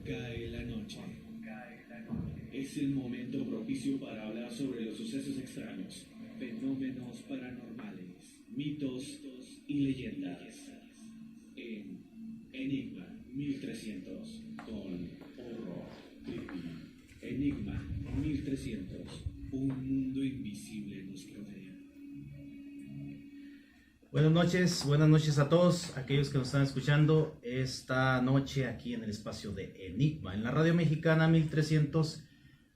cae la noche. Es el momento propicio para hablar sobre los sucesos extraños, fenómenos paranormales, mitos y leyendas. En Enigma 1300 con Horror Creepy. Enigma 1300, un mundo invisible nos rodea. Buenas noches a todos aquellos que nos están escuchando esta noche aquí en el espacio de Enigma, en la radio mexicana 1300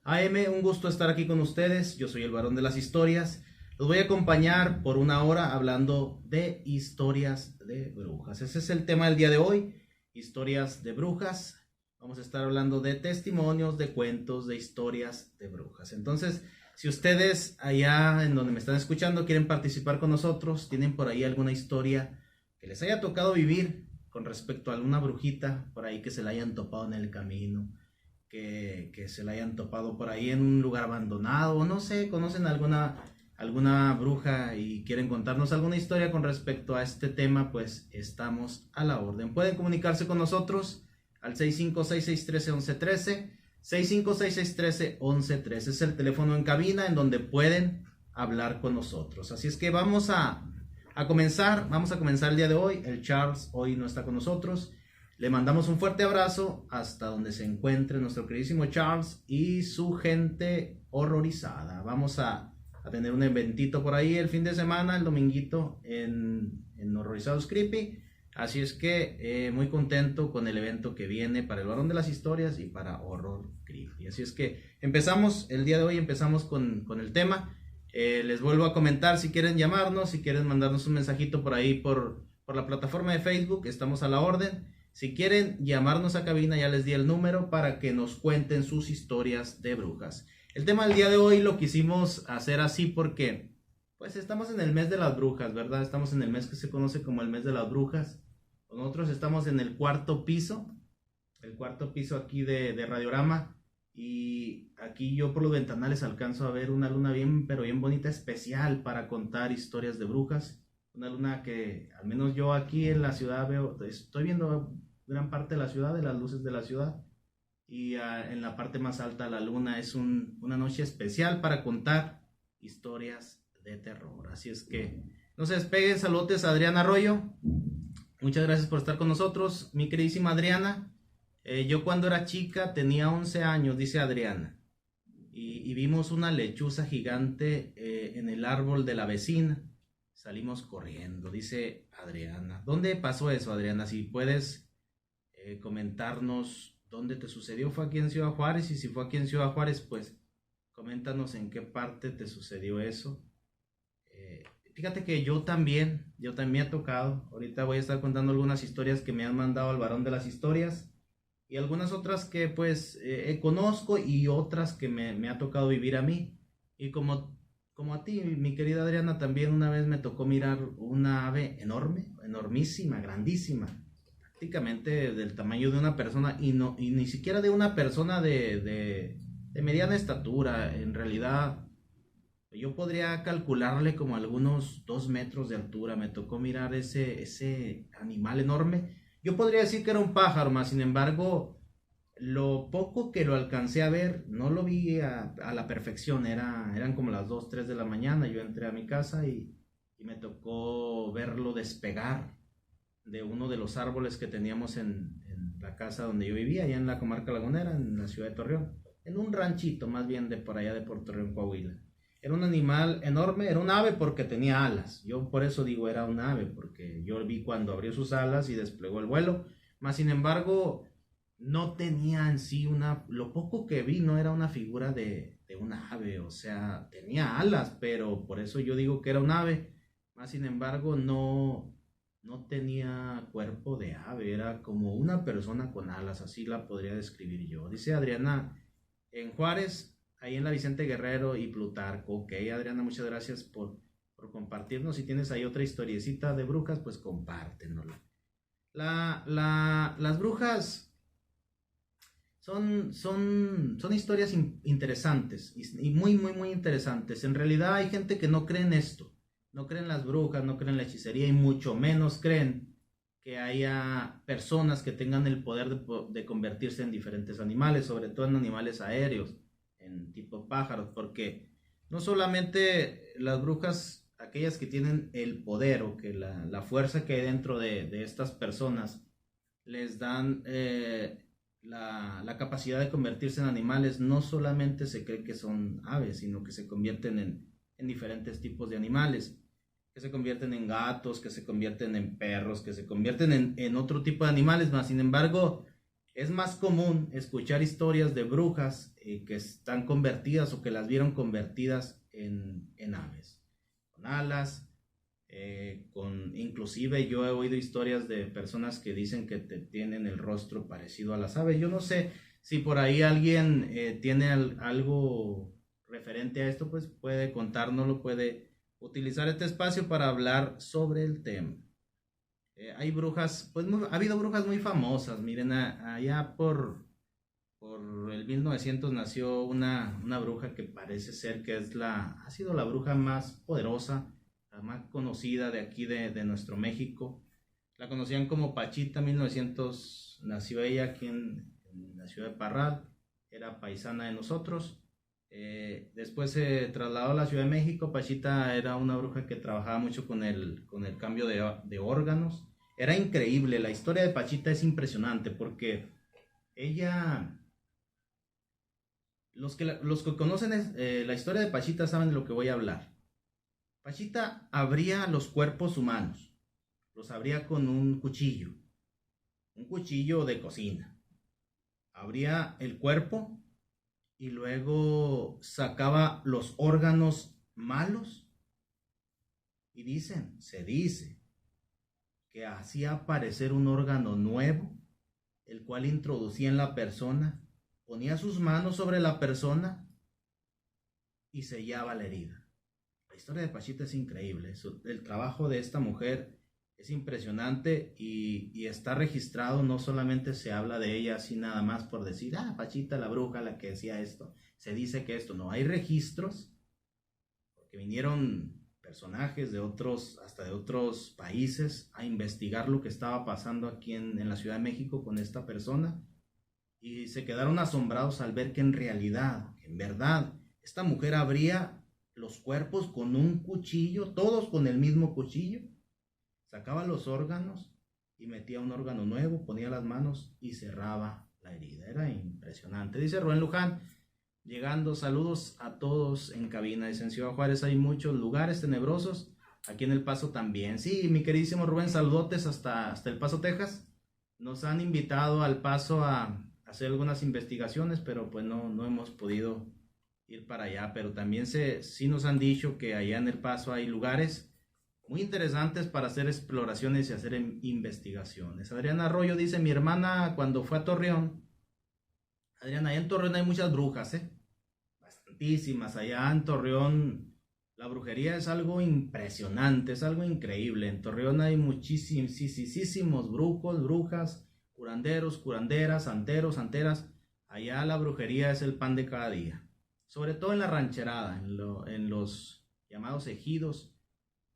AM. Un gusto estar aquí con ustedes. Yo soy el varón de las historias. Los voy a acompañar por una hora hablando de historias de brujas. Ese es el tema del día de hoy, historias de brujas. Vamos a estar hablando de testimonios, de cuentos, de historias de brujas. Entonces, si ustedes allá en donde me están escuchando quieren participar con nosotros, tienen por ahí alguna historia que les haya tocado vivir con respecto a alguna brujita por ahí que se la hayan topado en el camino, que se la hayan topado por ahí en un lugar abandonado, o no sé, conocen alguna bruja y quieren contarnos alguna historia con respecto a este tema, pues estamos a la orden. Pueden comunicarse con nosotros al 656-613-1113. 656-613-1113 es el teléfono en cabina en donde pueden hablar con nosotros. Así es que vamos a comenzar el día de hoy. El Charles hoy no está con nosotros. Le mandamos un fuerte abrazo hasta donde se encuentre nuestro queridísimo Charles y su gente horrorizada. Vamos a tener un eventito por ahí el fin de semana, el dominguito en Horrorizados Creepy. Así es que muy contento con el evento que viene para el varón de las historias y para Horror Creepy. Así es que empezamos el día de hoy, empezamos con el tema. Les vuelvo a comentar, si quieren llamarnos, si quieren mandarnos un mensajito por ahí por la plataforma de Facebook, estamos a la orden. Si quieren llamarnos a cabina, ya les di el número para que nos cuenten sus historias de brujas. El tema del día de hoy lo quisimos hacer así porque pues estamos en el mes de las brujas, ¿verdad? Estamos en el mes que se conoce como el mes de las brujas. Nosotros estamos en el cuarto piso aquí de Radiorama, y aquí yo por los ventanales alcanzo a ver una luna bien, pero bien bonita, especial para contar historias de brujas. Una luna que al menos yo aquí en la ciudad estoy viendo gran parte de la ciudad, de las luces de la ciudad, y en la parte más alta la luna. Es una noche especial para contar historias de terror. Así es que no se despeguen. Saludos a Adriana Arroyo. Muchas gracias por estar con nosotros, mi queridísima Adriana. Yo cuando era chica tenía 11 años, dice Adriana, y vimos una lechuza gigante en el árbol de la vecina. Salimos corriendo, dice Adriana. ¿Dónde pasó eso, Adriana? Si puedes comentarnos dónde te sucedió. ¿Fue aquí en Ciudad Juárez? Y si fue aquí en Ciudad Juárez, pues coméntanos en qué parte te sucedió eso. Fíjate que yo también me ha tocado. Ahorita voy a estar contando algunas historias que me han mandado al varón de las historias, y algunas otras que pues conozco, y otras que me ha tocado vivir a mí. Y como a ti, mi querida Adriana, también una vez me tocó mirar una ave enorme, enormísima, grandísima, prácticamente del tamaño de una persona, y ni siquiera de una persona de mediana estatura. En realidad yo podría calcularle como algunos 2 metros de altura. Me tocó mirar ese animal enorme. Yo podría decir que era un pájaro, más sin embargo, lo poco que lo alcancé a ver, no lo vi a la perfección. Eran como las 2, 3 de la mañana. Yo entré a mi casa y me tocó verlo despegar de uno de los árboles que teníamos en la casa donde yo vivía, allá en la comarca lagunera, en la ciudad de Torreón. En un ranchito más bien de por allá de Puerto Torreón, Coahuila. Era un animal enorme, era un ave porque tenía alas. Yo por eso digo era un ave, porque yo vi cuando abrió sus alas y desplegó el vuelo. Más sin embargo, no tenía en sí lo poco que vi no era una figura de un ave. O sea, tenía alas, pero por eso yo digo que era un ave. Más sin embargo, no tenía cuerpo de ave, era como una persona con alas, así la podría describir yo. Dice Adriana, en Juárez, ahí en la Vicente Guerrero y Plutarco. Ok, Adriana, muchas gracias por compartirnos. Si tienes ahí otra historiecita de brujas, pues compártenosla. Las brujas son historias interesantes y muy, muy, muy interesantes. En realidad hay gente que no cree en esto, no creen en las brujas, no creen en la hechicería, y mucho menos creen que haya personas que tengan el poder de convertirse en diferentes animales, sobre todo en animales aéreos, en tipo pájaros, porque no solamente las brujas, aquellas que tienen el poder o que la fuerza que hay dentro de estas personas, les dan la capacidad de convertirse en animales, no solamente se cree que son aves, sino que se convierten en diferentes tipos de animales, que se convierten en gatos, que se convierten en perros, que se convierten en otro tipo de animales más. Sin embargo, es más común escuchar historias de brujas que están convertidas o que las vieron convertidas en aves, con alas, inclusive yo he oído historias de personas que dicen que tienen el rostro parecido a las aves. Yo no sé si por ahí alguien tiene algo referente a esto, pues puede contárnoslo, puede utilizar este espacio para hablar sobre el tema. Hay brujas, pues ha habido brujas muy famosas. Miren, allá por el 1900 nació una bruja que parece ser que ha sido la bruja más poderosa, la más conocida de aquí de nuestro México. La conocían como Pachita. 1900 nació ella aquí en la ciudad de Parral, era paisana de nosotros. Después se trasladó a la Ciudad de México. Pachita era una bruja que trabajaba mucho con el cambio de órganos. Era increíble, la historia de Pachita es impresionante porque ella... Los que conocen la historia de Pachita saben de lo que voy a hablar. Pachita abría los cuerpos humanos, los abría con un cuchillo de cocina. Abría el cuerpo y luego sacaba los órganos malos y se dice que hacía aparecer un órgano nuevo, el cual introducía en la persona, ponía sus manos sobre la persona y sellaba la herida. La historia de Pachita es increíble. El trabajo de esta mujer es impresionante y está registrado. No solamente se habla de ella así nada más por decir, Pachita la bruja, la que decía esto. Se dice que esto no. Hay registros porque vinieron personajes hasta de otros países a investigar lo que estaba pasando aquí en la Ciudad de México con esta persona y se quedaron asombrados al ver que en verdad, esta mujer abría los cuerpos con un cuchillo, todos con el mismo cuchillo, sacaba los órganos y metía un órgano nuevo, ponía las manos y cerraba la herida. Era impresionante. Dice Rubén Luján, llegando, saludos a todos en cabina. Dice, en Ciudad Juárez hay muchos lugares tenebrosos, aquí en El Paso también. Sí, mi queridísimo Rubén, saludotes hasta El Paso, Texas. Nos han invitado al Paso a hacer algunas investigaciones, pero pues no hemos podido ir para allá, pero también sí nos han dicho que allá en El Paso hay lugares muy interesantes para hacer exploraciones y hacer investigaciones. Adriana Arroyo dice, mi hermana cuando fue a Torreón, Adriana, allá en Torreón hay muchas brujas, bastantísimas. Allá en Torreón la brujería es algo impresionante, es algo increíble. En Torreón hay muchísimos brujos, brujas, curanderos, curanderas, santeros, santeras. Allá la brujería es el pan de cada día. Sobre todo en la rancherada, en los llamados ejidos,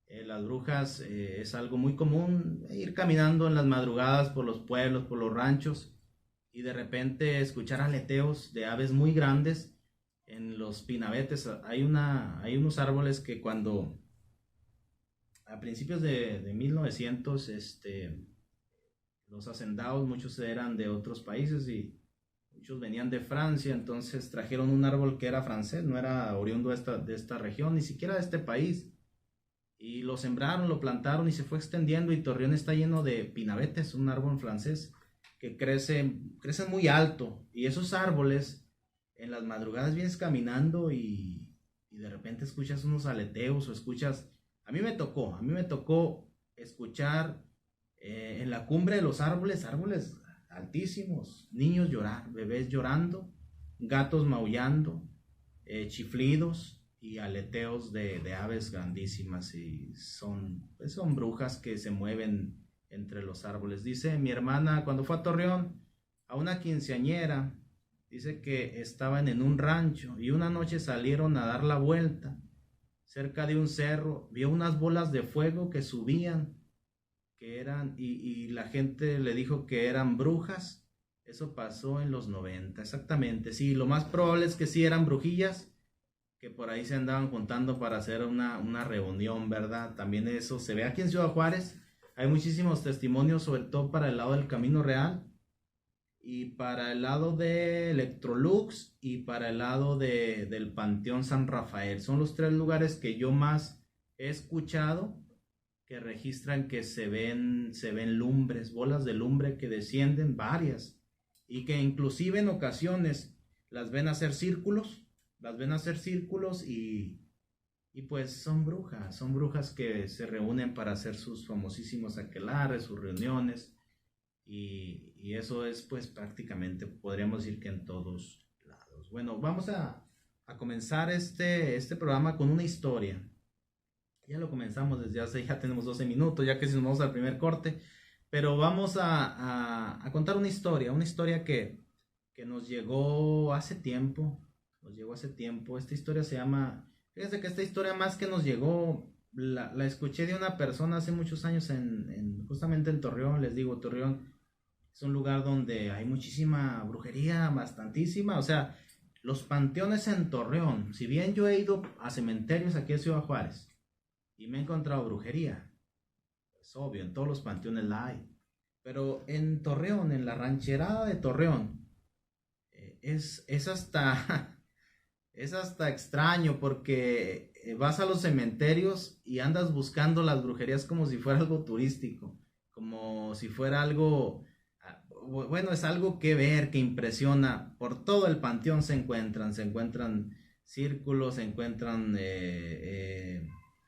las brujas es algo muy común, ir caminando en las madrugadas por los pueblos, por los ranchos, y de repente escuchar aleteos de aves muy grandes en los pinabetes. Hay unos árboles que cuando, a principios de 1900, los hacendados, muchos eran de otros países y muchos venían de Francia, entonces trajeron un árbol que era francés, no era oriundo de esta región, ni siquiera de este país. Y lo sembraron, lo plantaron y se fue extendiendo y Torreón está lleno de pinabetes, un árbol francés que crece muy alto. Y esos árboles, en las madrugadas vienes caminando y de repente escuchas unos aleteos o escuchas... A mí me tocó escuchar en la cumbre de los árboles altísimos, niños llorar, bebés llorando, gatos maullando, chiflidos y aleteos de aves grandísimas, y son brujas que se mueven entre los árboles. Dice mi hermana cuando fue a Torreón a una quinceañera, dice que estaban en un rancho y una noche salieron a dar la vuelta cerca de un cerro, vio unas bolas de fuego que subían que eran, y la gente le dijo que eran brujas. Eso pasó en los 90, exactamente. Sí, lo más probable es que sí eran brujillas, que por ahí se andaban juntando para hacer una reunión, ¿verdad? También eso se ve aquí en Ciudad Juárez. Hay muchísimos testimonios, sobre todo para el lado del Camino Real y para el lado de Electrolux y para el lado del Panteón San Rafael. Son los tres lugares que yo más he escuchado que registran que se ven lumbres, bolas de lumbre que descienden varias y que inclusive en ocasiones las ven hacer círculos y pues son brujas que se reúnen para hacer sus famosísimos aquelarres, sus reuniones y eso es pues prácticamente, podríamos decir que en todos lados. Bueno, vamos a comenzar este programa con una historia. Ya lo comenzamos desde hace, ya tenemos 12 minutos, ya que si nos vamos al primer corte, pero vamos a contar una historia que nos llegó hace tiempo, esta historia se llama, fíjense que esta historia más que nos llegó, la escuché de una persona hace muchos años justamente en Torreón. Les digo, Torreón es un lugar donde hay muchísima brujería, bastantísima, o sea, los panteones en Torreón, si bien yo he ido a cementerios aquí en Ciudad Juárez, y me he encontrado brujería. Es obvio, en todos los panteones la hay. Pero en Torreón, en la rancherada de Torreón, es hasta es hasta extraño porque vas a los cementerios y andas buscando las brujerías como si fuera algo turístico, como si fuera algo, bueno, es algo que ver, que impresiona. Por todo el panteón se encuentran círculos, se encuentran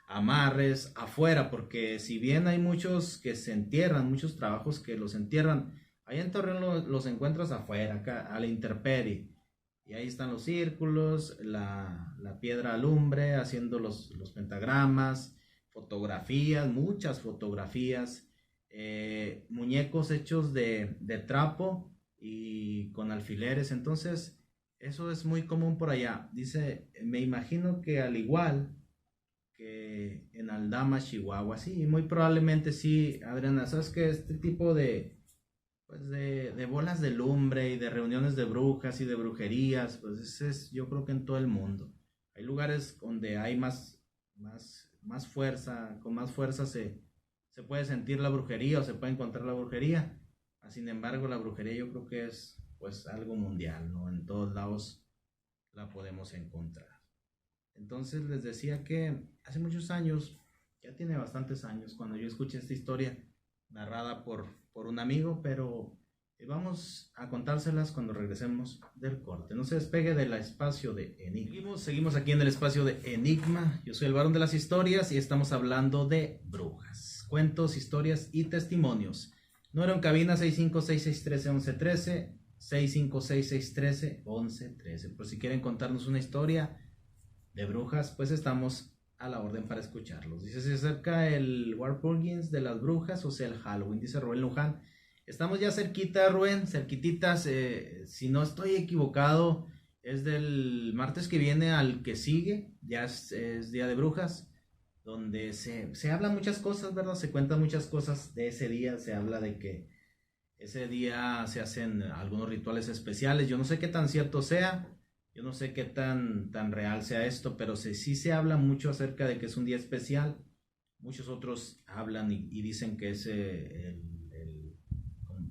amarres afuera, porque si bien hay muchos que se entierran, muchos trabajos que los entierran, ahí en Torreón los encuentras afuera, acá, a la intemperie, y ahí están los círculos, la piedra alumbre, haciendo los pentagramas, fotografías, muchas fotografías, muñecos hechos de trapo y con alfileres. Entonces eso es muy común por allá. Dice, me imagino que al igual que en Aldama, Chihuahua, sí, muy probablemente sí, Adriana, sabes que este tipo pues de bolas de lumbre y de reuniones de brujas y de brujerías, pues ese es, yo creo que en todo el mundo. Hay lugares donde hay más fuerza, con más fuerza se puede sentir la brujería o se puede encontrar la brujería. Sin embargo, la brujería yo creo que es pues algo mundial, ¿no? En todos lados la podemos encontrar. Entonces les decía que hace muchos años, ya tiene bastantes años, cuando yo escuché esta historia narrada por un amigo, pero vamos a contárselas cuando regresemos del corte. No se despegue del espacio de Enigma. Seguimos aquí en el espacio de Enigma. Yo soy el varón de las historias y estamos hablando de brujas, cuentos, historias y testimonios. Número en cabina 656-613-1113, 656-613-1113. Por si quieren contarnos una historia de brujas, pues estamos a la orden para escucharlos. Dice, se acerca el Walpurgis de las brujas, o sea, el Halloween, dice Rubén Luján. Estamos ya cerquita, Rubén, cerquititas, si no estoy equivocado, es del martes que viene al que sigue, ya es Día de Brujas, donde se habla muchas cosas, ¿verdad? Se cuentan muchas cosas de ese día, se habla de que ese día se hacen algunos rituales especiales. Yo no sé qué tan cierto sea, yo no sé qué tan real sea esto, pero sí se habla mucho acerca de que es un día especial. Muchos otros hablan y dicen que es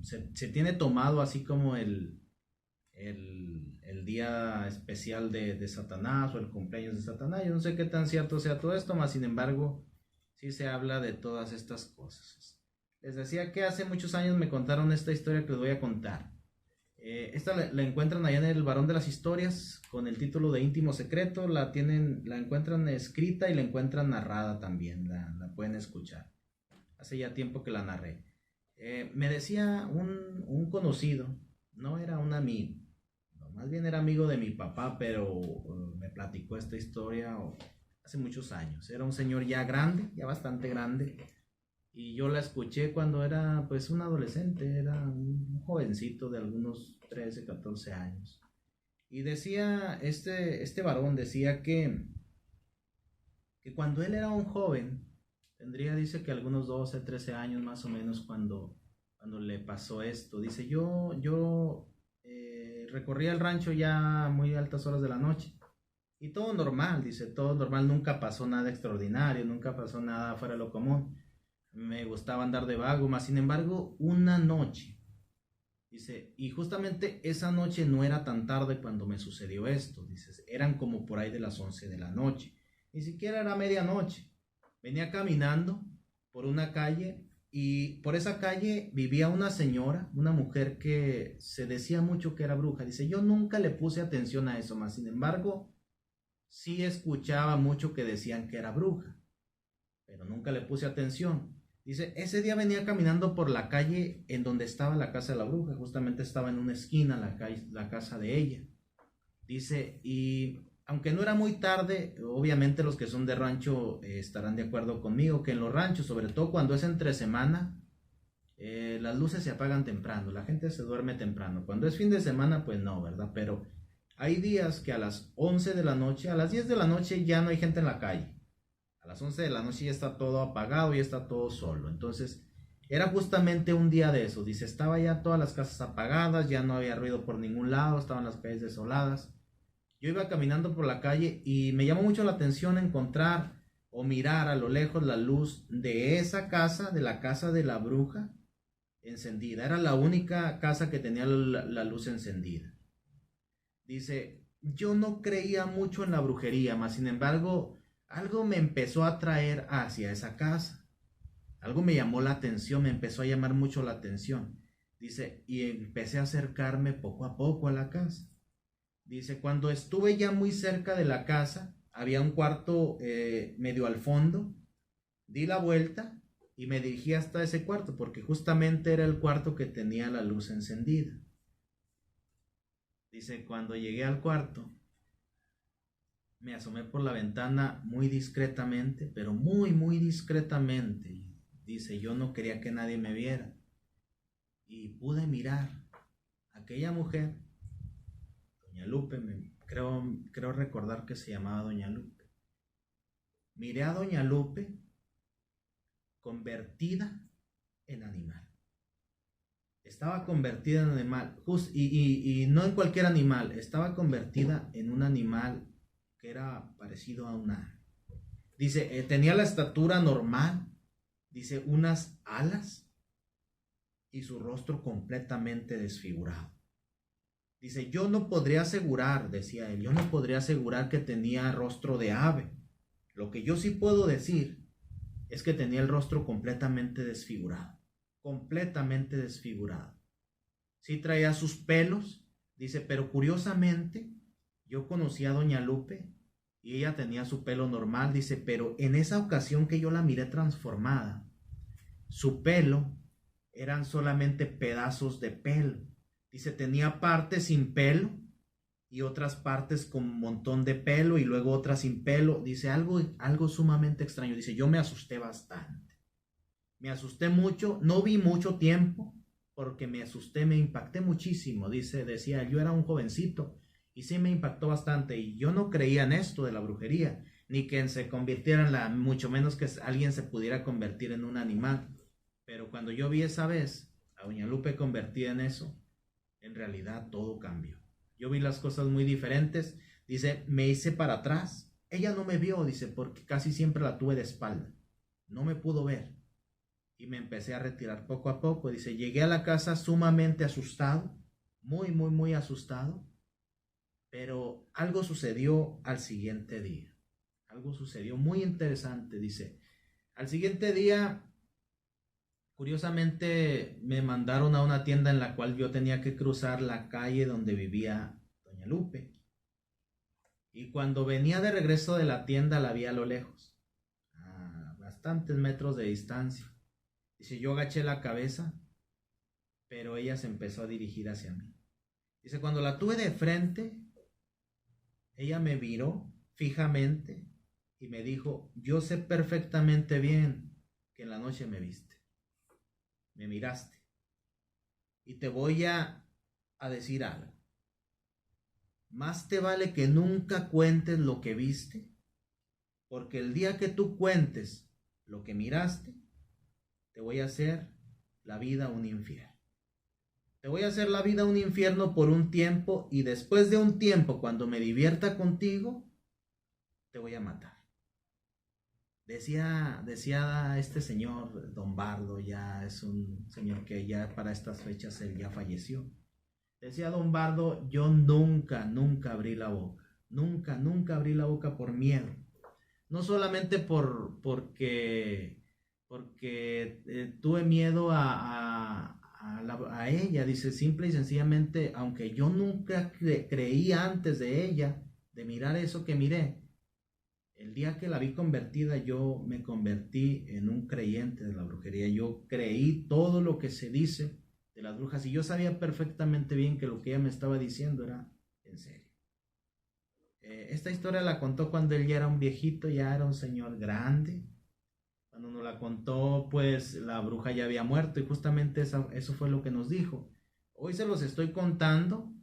se tiene tomado así como el día especial de Satanás o el cumpleaños de Satanás. Yo no sé qué tan cierto sea todo esto, más sin embargo, sí se habla de todas estas cosas. Les decía que hace muchos años me contaron esta historia que les voy a contar. Esta la encuentran allá en el Varón de las Historias con el título de Íntimo Secreto. La encuentran escrita y la encuentran narrada también. La pueden escuchar. Hace ya tiempo que la narré. Me decía un conocido, no era un amigo, no, más bien era amigo de mi papá, pero me platicó esta historia hace muchos años. Era un señor ya grande, ya bastante grande. Y yo la escuché cuando era pues un adolescente, era un jovencito de algunos 13, 14 años. Y decía, este varón decía que cuando él era un joven, Tendría, dice que algunos 12, 13 años más o menos cuando le pasó esto. Dice, yo recorría el rancho ya a muy altas horas de la noche. Y todo normal, dice, todo normal, nunca pasó nada extraordinario, nunca pasó nada fuera de lo común. Me gustaba andar de vago, más sin embargo, una noche, dice, y justamente esa noche no era tan tarde cuando me sucedió esto, dice, eran como por ahí de las 11 de la noche, ni siquiera era medianoche. Venía caminando por una calle y por esa calle vivía una señora, una mujer que se decía mucho que era bruja. Dice, yo nunca le puse atención a eso, más sin embargo, sí escuchaba mucho que decían que era bruja, pero nunca le puse atención. Dice, ese día venía caminando por la calle en donde estaba la casa de la bruja, justamente estaba en una esquina la casa de ella. Dice, y aunque no era muy tarde, obviamente los que son de rancho estarán de acuerdo conmigo, que en los ranchos, sobre todo cuando es entre semana, las luces se apagan temprano, la gente se duerme temprano. Cuando es fin de semana, pues no, ¿verdad? Pero hay días que a las 11 de la noche, a las 10 de la noche ya no hay gente en la calle. A las 11 de la noche ya está todo apagado y está todo solo. Entonces, era justamente un día de eso. Dice, estaba ya todas las casas apagadas, ya no había ruido por ningún lado, estaban las calles desoladas. Yo iba caminando por la calle y me llamó mucho la atención encontrar o mirar a lo lejos la luz de esa casa, de la casa de la bruja, encendida. Era la única casa que tenía la luz encendida. Dice, yo no creía mucho en la brujería, mas sin embargo, algo me empezó a atraer hacia esa casa. Algo me llamó la atención, me empezó a llamar mucho la atención. Dice, y empecé a acercarme poco a poco a la casa. Dice, cuando estuve ya muy cerca de la casa, había un cuarto medio al fondo, di la vuelta y me dirigí hasta ese cuarto, porque justamente era el cuarto que tenía la luz encendida. Dice, cuando llegué al cuarto, me asomé por la ventana muy discretamente, pero muy, muy discretamente. Dice, yo no quería que nadie me viera. Y pude mirar a aquella mujer, doña Lupe, creo recordar que se llamaba doña Lupe. Miré a doña Lupe convertida en animal. Estaba convertida en animal, y no en cualquier animal, estaba convertida en un animal que era parecido a una. Dice, tenía la estatura normal, dice, unas alas y su rostro completamente desfigurado. Dice, yo no podría asegurar, decía él, yo no podría asegurar que tenía rostro de ave. Lo que yo sí puedo decir es que tenía el rostro completamente desfigurado. Completamente desfigurado. Sí traía sus pelos, dice, pero curiosamente yo conocí a doña Lupe y ella tenía su pelo normal, dice, pero en esa ocasión que yo la miré transformada, su pelo eran solamente pedazos de pelo. Dice, tenía partes sin pelo y otras partes con un montón de pelo y luego otras sin pelo. Dice, algo sumamente extraño. Dice, yo me asusté bastante. Me asusté mucho, no vi mucho tiempo porque me asusté, me impacté muchísimo. Decía, yo era un jovencito y sí me impactó bastante y yo no creía en esto de la brujería, ni que se convirtiera mucho menos que alguien se pudiera convertir en un animal. Pero cuando yo vi esa vez a doña Lupe convertida en eso, en realidad todo cambió. Yo vi las cosas muy diferentes. Dice, me hice para atrás. Ella no me vio, dice, porque casi siempre la tuve de espalda. No me pudo ver. Y me empecé a retirar poco a poco. Dice, llegué a la casa sumamente asustado. Muy, muy, muy asustado. Pero algo sucedió al siguiente día. Algo sucedió muy interesante. Dice, al siguiente día, curiosamente, me mandaron a una tienda en la cual yo tenía que cruzar la calle donde vivía doña Lupe. Y cuando venía de regreso de la tienda la vi a lo lejos, a bastantes metros de distancia. Dice, yo agaché la cabeza, pero ella se empezó a dirigir hacia mí. Dice, cuando la tuve de frente, ella me miró fijamente y me dijo, yo sé perfectamente bien que en la noche me viste. Me miraste y te voy a decir algo. Más te vale que nunca cuentes lo que viste, porque el día que tú cuentes lo que miraste, te voy a hacer la vida un infierno. Te voy a hacer la vida un infierno por un tiempo y después de un tiempo, cuando me divierta contigo, te voy a matar. Decía este señor, Don Bardo, ya es un señor que ya para estas fechas él ya falleció. Decía Don Bardo, yo nunca abrí la boca. Nunca abrí la boca por miedo. No solamente porque tuve miedo a ella, dice, simple y sencillamente, aunque yo nunca creía antes de ella, de mirar eso que miré, el día que la vi convertida, yo me convertí en un creyente de la brujería. Yo creí todo lo que se dice de las brujas y yo sabía perfectamente bien que lo que ella me estaba diciendo era en serio. Esta historia la contó cuando él ya era un viejito, ya era un señor grande. Cuando nos la contó, pues la bruja ya había muerto y justamente eso fue lo que nos dijo. Hoy se los estoy contando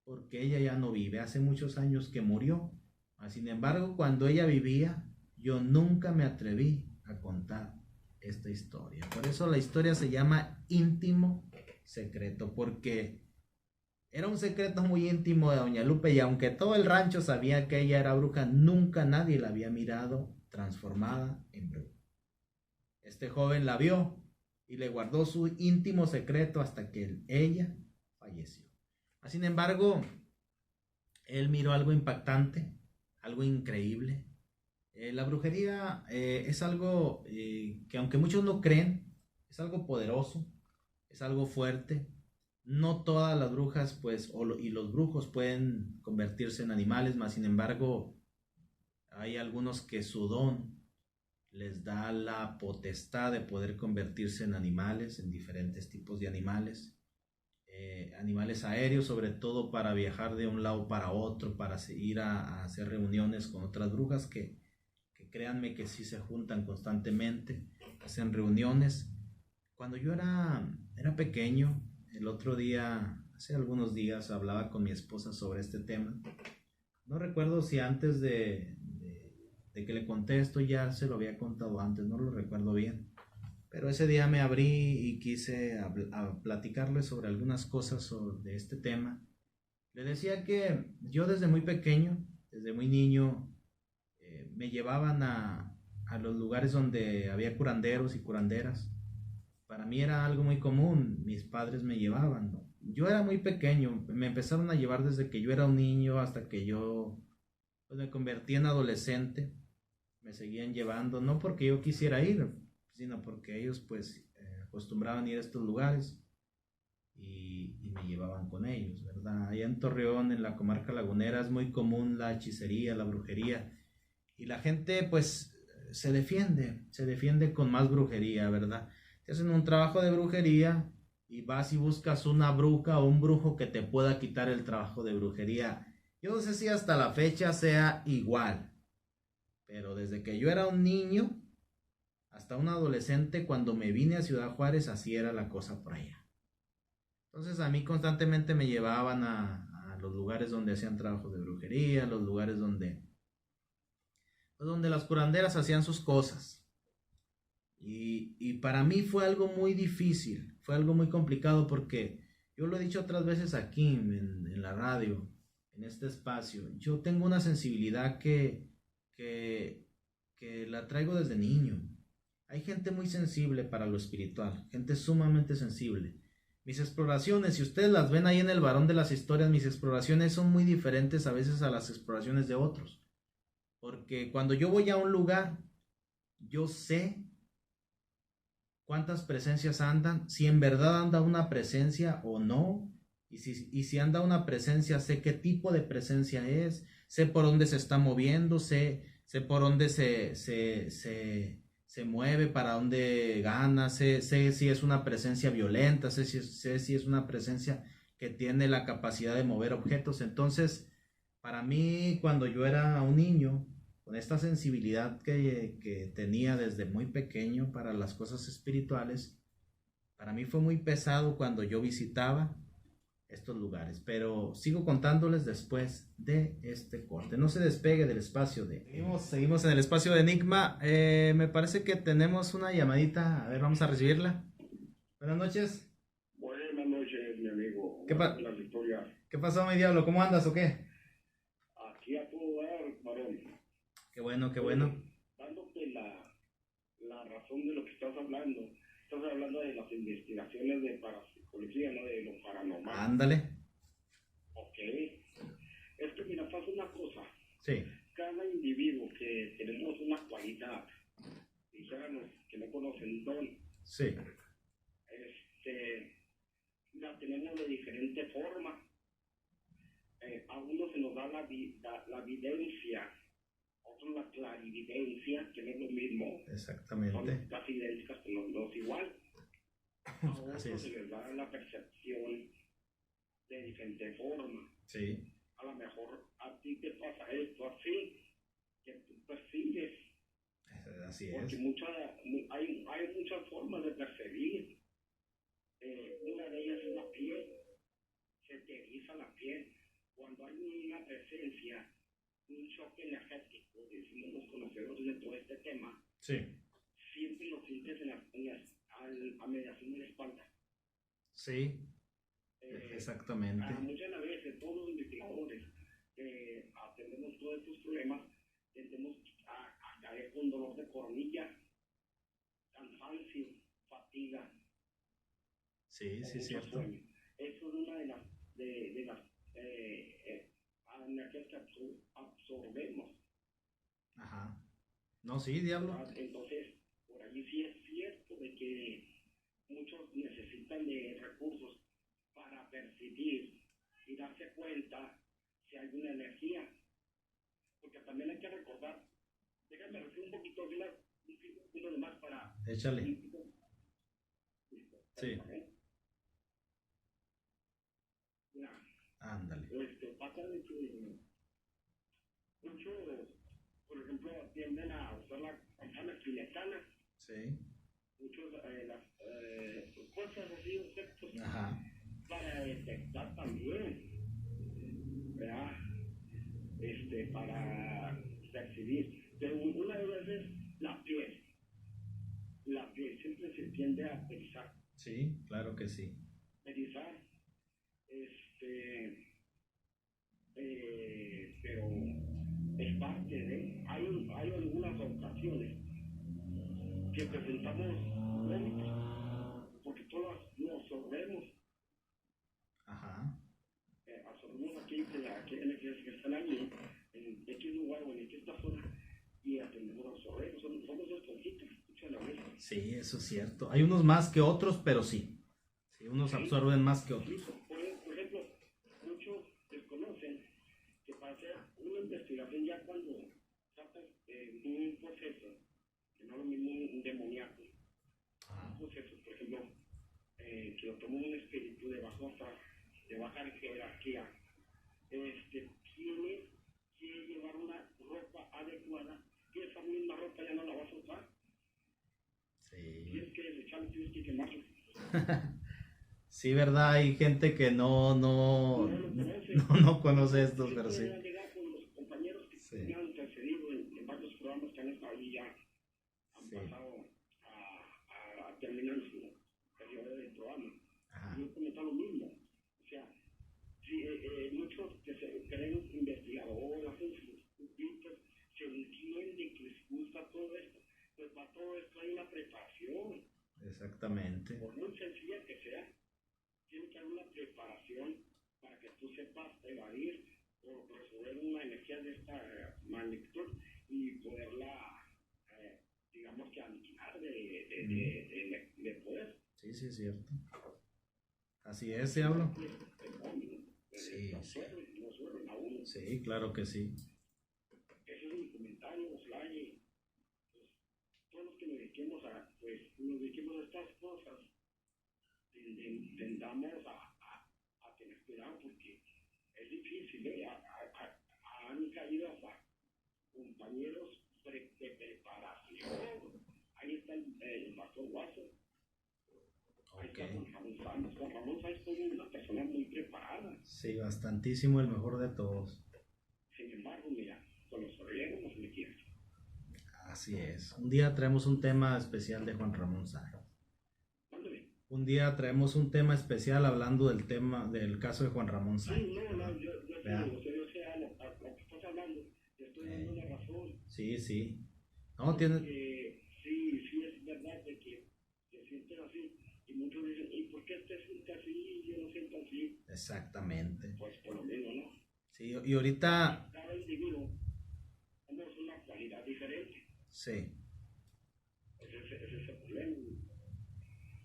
porque ella ya no vive, hace muchos años que murió. Sin embargo, cuando ella vivía, yo nunca me atreví a contar esta historia. Por eso la historia se llama Íntimo Secreto, porque era un secreto muy íntimo de Doña Lupe y aunque todo el rancho sabía que ella era bruja, nunca nadie la había mirado transformada en bruja. Este joven la vio y le guardó su íntimo secreto hasta que ella falleció. Sin embargo, él miró algo impactante, algo increíble. La brujería es algo que aunque muchos no creen, es algo poderoso, es algo fuerte. No todas las brujas pues y los brujos pueden convertirse en animales, mas sin embargo hay algunos que su don les da la potestad de poder convertirse en animales, en diferentes tipos de animales. Animales aéreos, sobre todo para viajar de un lado para otro, para ir a hacer reuniones con otras brujas que créanme que sí se juntan constantemente, hacen reuniones. Cuando yo era pequeño, el otro día, hace algunos días, hablaba con mi esposa sobre este tema. No recuerdo si antes de que le conté esto ya se lo había contado antes, no lo recuerdo bien. Pero ese día me abrí y quise platicarle sobre algunas cosas de este tema. Le decía que yo desde muy pequeño, desde muy niño, me llevaban a los lugares donde había curanderos y curanderas. Para mí era algo muy común, mis padres me llevaban, ¿no? Yo era muy pequeño, me empezaron a llevar desde que yo era un niño hasta que yo pues, me convertí en adolescente. Me seguían llevando, no porque yo quisiera ir, sino porque ellos pues acostumbraban ir a estos lugares y me llevaban con ellos, ¿verdad? Allá en Torreón, en la comarca lagunera, es muy común la hechicería, la brujería, y la gente pues se defiende con más brujería, ¿verdad? Te hacen un trabajo de brujería y vas y buscas una bruja o un brujo que te pueda quitar el trabajo de brujería. Yo no sé si hasta la fecha sea igual, pero desde que yo era un niño hasta un adolescente, cuando me vine a Ciudad Juárez, así era la cosa por allá. Entonces a mí constantemente me llevaban a los lugares donde hacían trabajos de brujería, los lugares donde las curanderas hacían sus cosas. Y para mí fue algo muy difícil, fue algo muy complicado porque yo lo he dicho otras veces aquí en la radio, en este espacio. Yo tengo una sensibilidad que la traigo desde niño. Hay gente muy sensible para lo espiritual, gente sumamente sensible. Mis exploraciones, si ustedes las ven ahí en el Barón de las Historias, mis exploraciones son muy diferentes a veces a las exploraciones de otros. Porque cuando yo voy a un lugar, yo sé cuántas presencias andan, si en verdad anda una presencia o no, y si anda una presencia, sé qué tipo de presencia es, sé por dónde se está moviendo, sé por dónde se mueve, para dónde gana, sé si es una presencia violenta, sé si es una presencia que tiene la capacidad de mover objetos. Entonces, para mí, cuando yo era un niño, con esta sensibilidad que tenía desde muy pequeño para las cosas espirituales, para mí fue muy pesado cuando yo visitaba estos lugares. Pero sigo contándoles después de este corte. No se despegue del espacio de... Seguimos en el espacio de Enigma. Me parece que tenemos una llamadita. A ver, vamos a recibirla. Buenas noches. Buenas noches, mi amigo. ¿Qué pasó, mi diablo? ¿Cómo andas o qué? Aquí a todo dar, varón. Qué bueno, qué bueno. Dándote la razón de lo que estás hablando. Estás hablando de las investigaciones de parapsicología, ¿no? De lo paranormal. Ándale. Ok. Es que mira, pasa una cosa. Sí. Cada individuo que tenemos una cualidad, dijéramos que no conocen don, Sí. la tenemos de diferente forma. A uno se nos da la videncia, a otros la clarividencia, que no es lo mismo. Exactamente. Son casi idénticas, pero no es igual. A otros Así es. se les da la percepción de diferente forma. Sí. A lo mejor a ti te pasa esto así, que tú percibes. Así Porque es. hay muchas formas de percibir. Una de ellas es la piel. Se te eriza la piel. Cuando hay una presencia, un choque energético, decimos los conocedores de todo este tema, Sí. siempre lo sientes a mediación de la espalda. Sí. Exactamente. Muchas veces, todos los investigadores atendemos todos estos problemas, tendemos a caer con dolor de coronilla, cansancio, fatiga. Sí, sí, cierto. Sueño. Eso es una de las energías que absorbemos. Ajá. No, sí, diablo. Entonces, por allí sí es cierto de que muchos necesitan de recursos para percibir y darse cuenta si hay una energía. Porque también hay que recordar, déjame decir un poquito de más para... Échale. Sí. Ándale. Pasa de que muchos, por ejemplo, tienden a usar la campana quinetana. Sí. Muchos las cosas así, efectos. Ajá. Para detectar también, ¿verdad? Para percibir. Pero una de ellas es la piel. La piel siempre se tiende a erizar. Sí, claro que sí. Erizar. Pero es parte de... Hay algunas ocasiones que presentamos vómitos, porque todas nos absorbemos. Ajá. Absorbemos aquí energías que están allí, en X lugar o en esta zona, y atendemos a absorber. Somos esponjitas, escucha la vez. Sí, eso es cierto. Hay unos más que otros, pero sí. Sí, unos absorben más que otros. Por ejemplo, muchos desconocen que para hacer una investigación ya cuando tratas un proceso, que no es lo mismo un demoníaco, un proceso, por ejemplo, que lo toma un espíritu de baja jerarquía, tienes que llevar una ropa adecuada, y esa misma ropa ya no la vas a usar. Sí. Tienes que desecharlo, tienes que quemarlo. Sí, verdad, hay gente que no conoce estos, pero sí. Con los compañeros que me han intercedido en varios programas que han estado allí ya, han pasado a terminar su periodo de programa. Yo he comentado lo mismo. O sea, muchos que se creen investigadores, hacen sus pintas, se entiende que les gusta todo esto, pues para todo esto hay una preparación. Exactamente. Por muy sencilla que sea, tiene que haber una preparación para que tú sepas evadir o resolver una energía de esta magnitud y poderla, digamos que aniquilar de poder. Sí, sí, es cierto. Así es, diablo. Sí, sí. Sí, claro que sí. Ese es mi comentario, Sly. Pues, todos los que nos dediquemos a estas cosas, tendamos a tener cuidado porque es difícil, han caído hasta compañeros de preparación. Ahí está el pastor Watson. Okay. Juan Ramón Sáenz fue una persona muy preparada. Sí, bastantísimo, el mejor de todos. Sin embargo, mira, con los orieros nos metieron. Así es. Un día traemos un tema especial de Juan Ramón Sáenz. Un día traemos un tema especial hablando del caso de Juan Ramón Sáenz. Sí, no, yo sé lo que estás hablando, te estoy dando la razón. Sí. No, tiene... Sí, es verdad de que se sienten así. Y muchos dicen, ¿y por qué te sientes así? Yo no siento así. Exactamente. Pues por lo menos, ¿no? Sí, y ahorita... Cada individuo tenemos una cualidad diferente. Sí. Ese es el problema.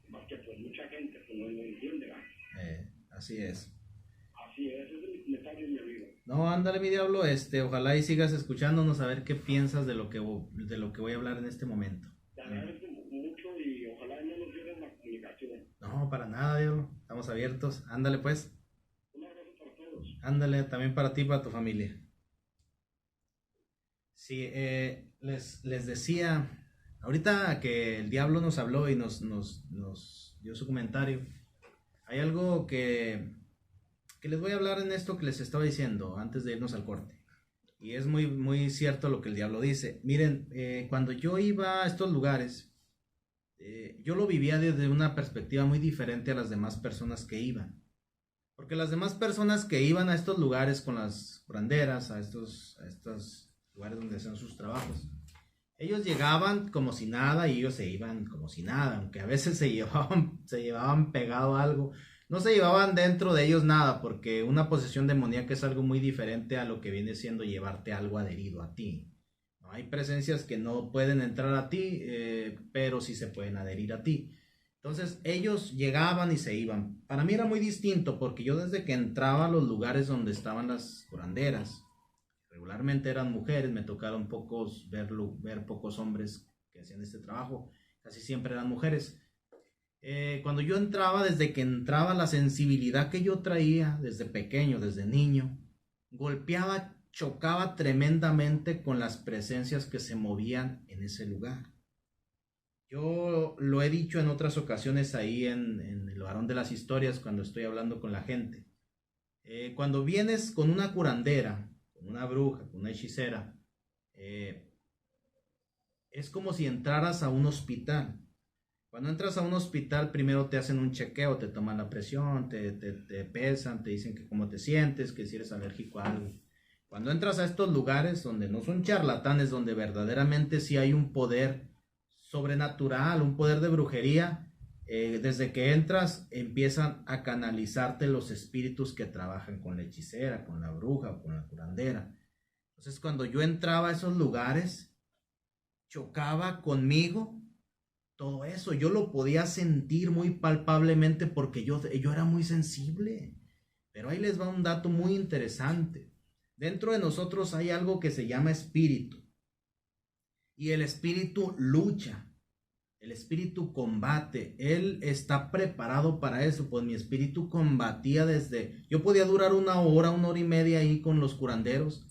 Más que pues mucha gente pues, no entiende, ¿verdad? Así es. Así es, ese es el comentario, mi amigo. No, ándale, mi diablo, ojalá y sigas escuchándonos a ver qué piensas de lo que voy a hablar en este momento. Te agradezco mucho y ojalá no nos pierdan la comunicación. No, para nada, diablo, estamos abiertos. Ándale, pues. Un abrazo para todos. Ándale, también para ti y para tu familia. Sí, les decía, ahorita que el diablo nos habló y nos dio su comentario, hay algo que les voy a hablar en esto que les estaba diciendo antes de irnos al corte. Y es muy, muy cierto lo que el diablo dice. Miren, cuando yo iba a estos lugares, yo lo vivía desde una perspectiva muy diferente a las demás personas que iban. Porque las demás personas que iban a estos lugares con las curanderas, a estos lugares donde hacían sus trabajos, ellos llegaban como si nada y ellos se iban como si nada, aunque a veces se llevaban pegado algo. No se llevaban dentro de ellos nada, porque una posesión demoníaca es algo muy diferente a lo que viene siendo llevarte algo adherido a ti. ¿No? Hay presencias que no pueden entrar a ti, pero sí se pueden adherir a ti. Entonces ellos llegaban y se iban. Para mí era muy distinto, porque yo desde que entraba a los lugares donde estaban las curanderas, regularmente eran mujeres, me tocaron ver pocos hombres que hacían este trabajo, casi siempre eran mujeres. Cuando yo entraba, desde que entraba, la sensibilidad que yo traía desde pequeño, desde niño, chocaba tremendamente con las presencias que se movían en ese lugar. Yo lo he dicho en otras ocasiones ahí en el varón de las historias, cuando estoy hablando con la gente. Cuando vienes con una curandera, con una bruja, con una hechicera, es como si entraras a un hospital. Cuando entras a un hospital, primero te hacen un chequeo, te toman la presión, te pesan, te dicen que cómo te sientes, que si eres alérgico a algo. Cuando entras a estos lugares donde no son charlatanes, donde verdaderamente sí hay un poder sobrenatural, un poder de brujería, desde que entras empiezan a canalizarte los espíritus que trabajan con la hechicera, con la bruja o con la curandera. Entonces cuando yo entraba a esos lugares, chocaba conmigo todo eso, yo lo podía sentir muy palpablemente porque yo era muy sensible. Pero ahí les va un dato muy interesante. Dentro de nosotros hay algo que se llama espíritu. Y el espíritu lucha. El espíritu combate. Él está preparado para eso. Pues mi espíritu combatía desde... Yo podía durar 1 hora, 1 hora y media ahí con los curanderos.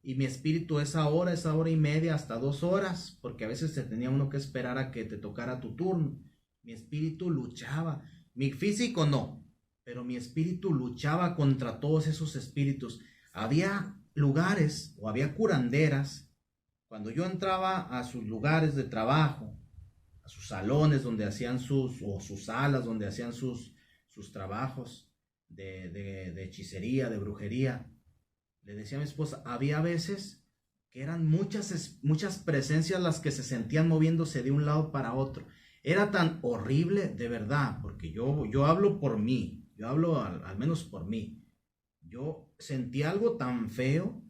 Y mi espíritu esa hora y media, hasta 2 horas, porque a veces se tenía uno que esperar a que te tocara tu turno. Mi espíritu luchaba, mi físico no, pero mi espíritu luchaba contra todos esos espíritus. Había lugares o había curanderas, cuando yo entraba a sus lugares de trabajo, a sus salones donde hacían sus salas donde hacían sus trabajos de hechicería, de brujería, le decía a mi esposa, había veces que eran muchas presencias las que se sentían moviéndose de un lado para otro. Era tan horrible, de verdad, porque yo hablo por mí, yo hablo al menos por mí. Yo sentí algo tan feo,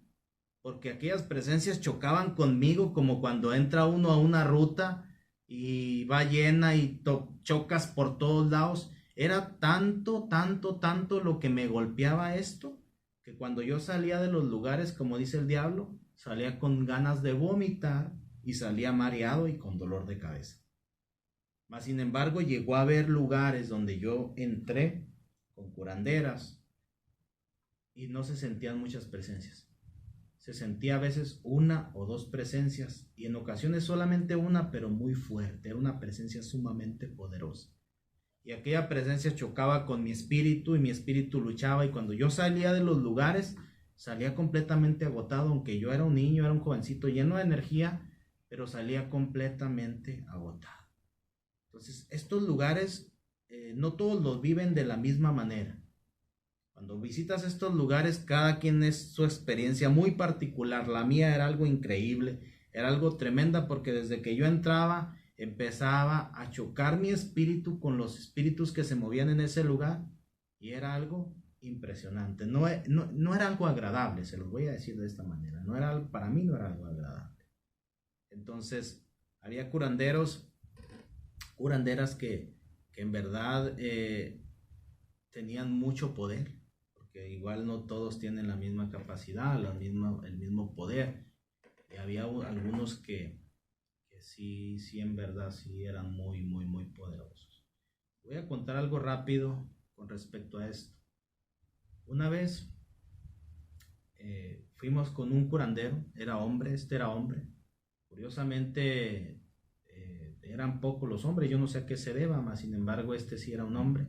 porque aquellas presencias chocaban conmigo como cuando entra uno a una ruta y va llena y chocas por todos lados. Era tanto lo que me golpeaba esto, que cuando yo salía de los lugares, como dice el diablo, salía con ganas de vomitar y salía mareado y con dolor de cabeza. Mas sin embargo, llegó a haber lugares donde yo entré con curanderas y no se sentían muchas presencias. Se sentía a veces 1 o 2 presencias y en ocasiones solamente una, pero muy fuerte. Era una presencia sumamente poderosa. y aquella presencia chocaba con mi espíritu y mi espíritu luchaba, y cuando yo salía de los lugares salía completamente agotado, aunque yo era un niño, era un jovencito lleno de energía, pero salía completamente agotado. Entonces, estos lugares no todos los viven de la misma manera. Cuando visitas estos lugares, cada quien es su experiencia muy particular. La mía era algo increíble, era algo tremenda, porque desde que yo entraba, empezaba a chocar mi espíritu con los espíritus que se movían en ese lugar, y era algo impresionante. No era algo agradable, se los voy a decir de esta manera. Para mí no era algo agradable. Entonces, había curanderas que en verdad tenían mucho poder, porque igual no todos tienen la misma capacidad, el mismo poder. Y había algunos que sí, en verdad, sí eran muy, muy, muy poderosos. Voy a contar algo rápido con respecto a esto. Una vez fuimos con un curandero, era hombre. Curiosamente, eran pocos los hombres, yo no sé a qué se deba, mas sin embargo este sí era un hombre.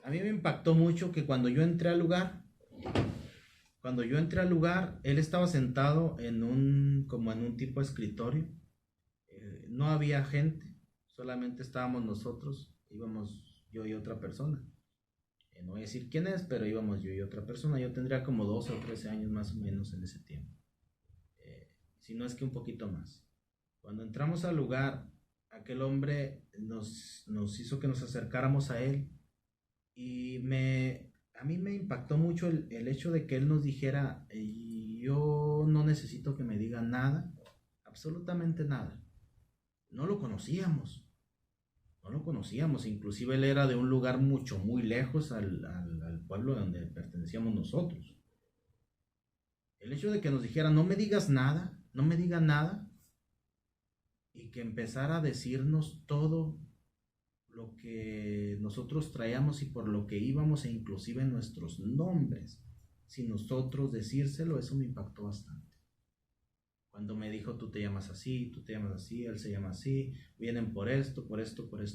A mí me impactó mucho que cuando yo entré al lugar, él estaba sentado como en un tipo de escritorio. No había gente, solamente estábamos nosotros, íbamos yo y otra persona. No voy a decir quién es, pero íbamos yo y otra persona. Yo tendría como 12 o 13 años más o menos en ese tiempo, si no es que un poquito más. Cuando entramos al lugar, aquel hombre nos hizo que nos acercáramos a él, y a mí me impactó mucho el hecho de que él nos dijera: yo no necesito que me digan nada, absolutamente nada. No lo conocíamos, inclusive él era de un lugar muy lejos al pueblo donde pertenecíamos nosotros. El hecho de que nos dijera: no me digas nada, no me diga nada, y que empezara a decirnos todo lo que nosotros traíamos y por lo que íbamos, e inclusive nuestros nombres, sin nosotros decírselo, eso me impactó bastante. Cuando me dijo: tú te llamas así, él se llama así, vienen por esto,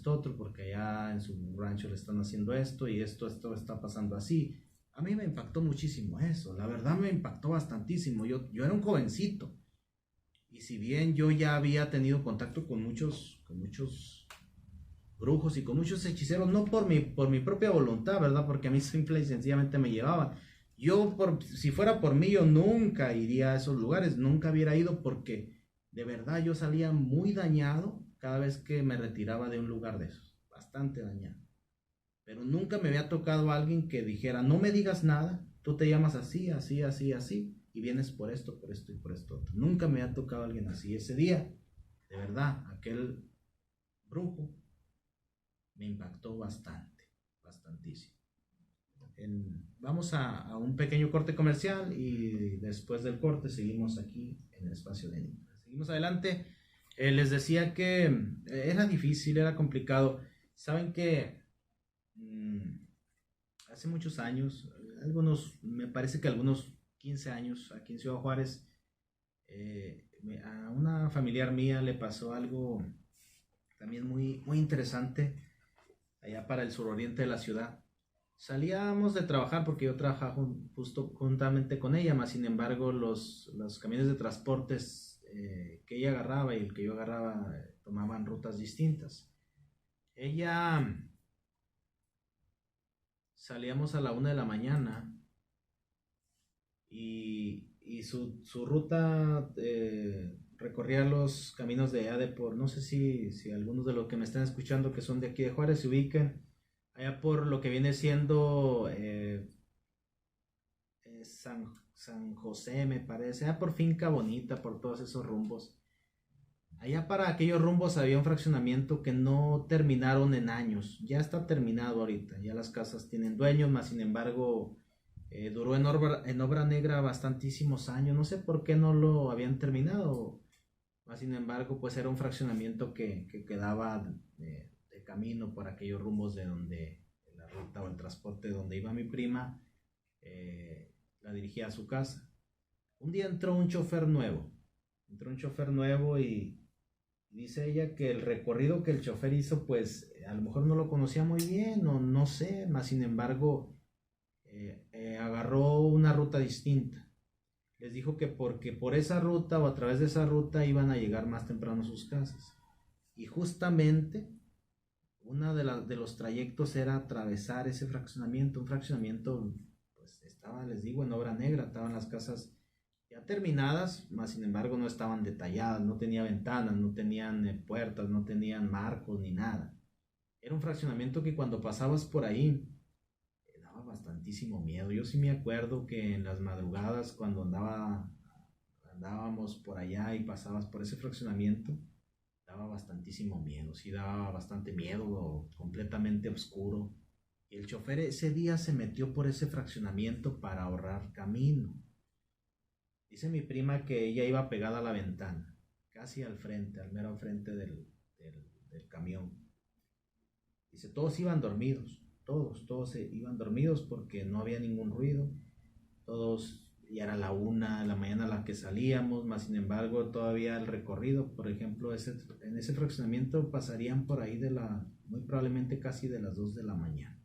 otro, porque allá en su rancho le están haciendo esto, y esto está pasando así. A mí me impactó muchísimo eso, la verdad me impactó bastantísimo. Yo era un jovencito, y si bien yo ya había tenido contacto con muchos brujos y con muchos hechiceros, no por mi propia voluntad, ¿verdad? Porque a mí simple y sencillamente me llevaban. Si fuera por mí, yo nunca iría a esos lugares, nunca hubiera ido, porque de verdad yo salía muy dañado cada vez que me retiraba de un lugar de esos, bastante dañado. Pero nunca me había tocado alguien que dijera: no me digas nada, tú te llamas así, así, así, así, y vienes por esto y por esto otro. Nunca me había tocado alguien así. Ese día, de verdad, aquel brujo me impactó bastantísimo. Vamos a un pequeño corte comercial, y después del corte seguimos aquí en el espacio de Enigma. Seguimos adelante. Les decía que era difícil, era complicado. Saben que hace muchos años, me parece que algunos 15 años, aquí en Ciudad Juárez, a una familiar mía le pasó algo también muy, muy interesante allá para el suroriente de la ciudad. Salíamos de trabajar, porque yo trabajaba justo juntamente con ella, más sin embargo los camiones de transportes que ella agarraba y el que yo agarraba tomaban rutas distintas. Salíamos a la 1 de la mañana, y su ruta recorría los caminos de allá no sé si algunos de los que me están escuchando que son de aquí de Juárez se ubiquen allá por lo que viene siendo San José, me parece, allá por Finca Bonita, por todos esos rumbos. Allá para aquellos rumbos había un fraccionamiento que no terminaron en años, ya está terminado ahorita, ya las casas tienen dueños, más sin embargo duró en obra negra bastantísimos años, no sé por qué no lo habían terminado, más sin embargo pues era un fraccionamiento que quedaba de camino por aquellos rumbos de donde la ruta o el transporte donde iba mi prima la dirigía a su casa. Un día entró un chofer nuevo Dice ella que el recorrido que el chofer hizo, pues a lo mejor no lo conocía muy bien o no sé, más sin embargo, agarró una ruta distinta. Les dijo que porque por esa ruta o a través de esa ruta iban a llegar más temprano a sus casas. Y justamente uno de los trayectos era atravesar ese fraccionamiento. Un fraccionamiento, pues estaba, les digo, en obra negra. Estaban las casas ya terminadas, más sin embargo no estaban detalladas, no tenía ventanas, no tenían puertas, no tenían marcos ni nada. Era un fraccionamiento que cuando pasabas por ahí daba bastantísimo miedo. Yo sí me acuerdo que en las madrugadas cuando andábamos por allá y pasabas por ese fraccionamiento, daba bastantísimo miedo, sí daba bastante miedo, completamente oscuro. Y el chofer ese día se metió por ese fraccionamiento para ahorrar camino. Dice mi prima que ella iba pegada a la ventana, casi al frente, al mero frente del camión. Dice, todos iban dormidos, todos iban dormidos porque no había ningún ruido. Todos, ya era la 1 de la mañana a la que salíamos, más sin embargo todavía el recorrido, por ejemplo, en ese fraccionamiento pasarían por ahí muy probablemente casi de las 2 de la mañana.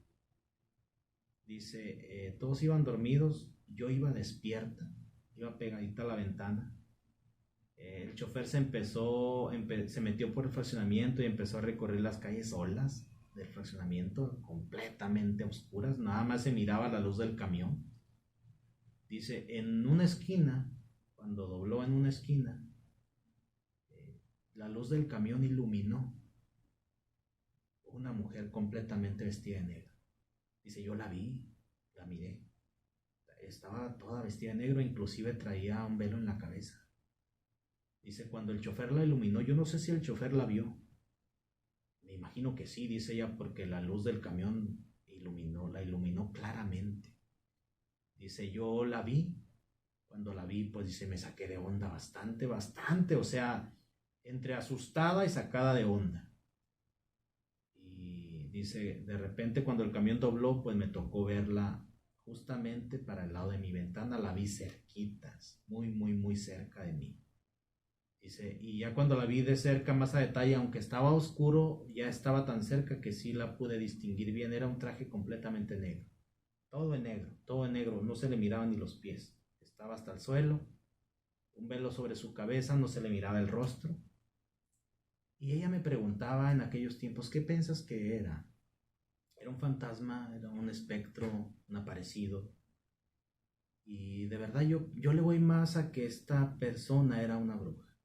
Dice, todos iban dormidos, yo iba despierta, iba pegadita a la ventana. El chofer se metió por el fraccionamiento y empezó a recorrer las calles solas del fraccionamiento, completamente oscuras, nada más se miraba la luz del camión. Dice, en una esquina, cuando dobló en una esquina, la luz del camión iluminó una mujer completamente vestida de negro. Dice, yo la vi, la miré. Estaba toda vestida de negro, inclusive traía un velo en la cabeza. Dice, cuando el chofer la iluminó, yo no sé si el chofer la vio. Me imagino que sí, dice ella, porque la luz del camión la iluminó claramente. Dice, yo la vi. Cuando la vi, pues dice, me saqué de onda bastante, o sea, entre asustada y sacada de onda. Y dice, de repente cuando el camión dobló, pues me tocó verla justamente para el lado de mi ventana, la vi cerquitas, muy, muy, muy cerca de mí. Dice, y ya cuando la vi de cerca, más a detalle, aunque estaba oscuro, ya estaba tan cerca que sí la pude distinguir bien. Era un traje completamente negro, todo en negro, no se le miraban ni los pies, estaba hasta el suelo, un velo sobre su cabeza, no se le miraba el rostro. Y ella me preguntaba en aquellos tiempos, ¿qué piensas que era? ¿Era un fantasma? ¿Era un espectro? ¿Un aparecido? Y de verdad yo le voy más a que esta persona era una bruja.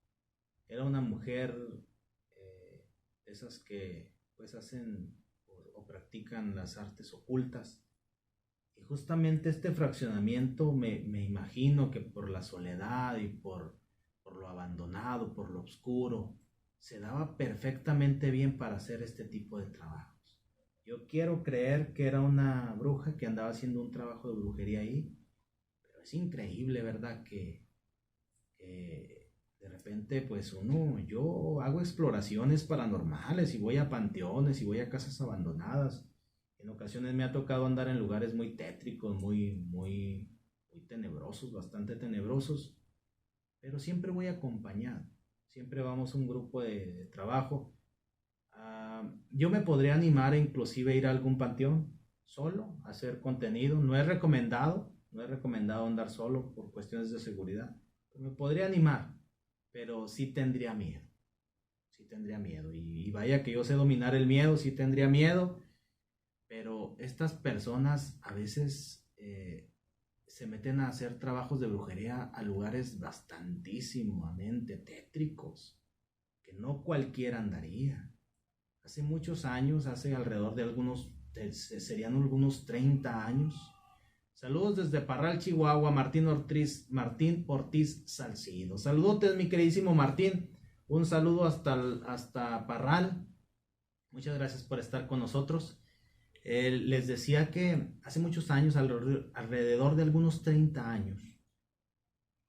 Era una mujer, esas que pues hacen o practican las artes ocultas. Y justamente este fraccionamiento me imagino que por la soledad y por lo abandonado, por lo oscuro, se daba perfectamente bien para hacer este tipo de trabajos. Yo quiero creer que era una bruja que andaba haciendo un trabajo de brujería ahí, pero es increíble, ¿verdad? Que de repente pues yo hago exploraciones paranormales y voy a panteones y voy a casas abandonadas. En ocasiones me ha tocado andar en lugares muy tétricos, muy, muy, muy tenebrosos, bastante tenebrosos, pero siempre voy acompañado, siempre vamos a un grupo de trabajo. Yo me podría animar a inclusive ir a algún panteón solo, a hacer contenido. No es recomendado andar solo por cuestiones de seguridad. Me podría animar, pero sí tendría miedo. Y vaya que yo sé dominar el miedo, sí tendría miedo. Pero estas personas a veces se meten a hacer trabajos de brujería a lugares bastantísimamente tétricos, que no cualquiera andaría. Hace muchos años, hace alrededor de serían algunos 30 años. Saludos desde Parral, Chihuahua, Martín Ortiz Salcido. Saludotes, mi queridísimo Martín. Un saludo hasta Parral. Muchas gracias por estar con nosotros. Les decía que hace muchos años, alrededor de algunos 30 años,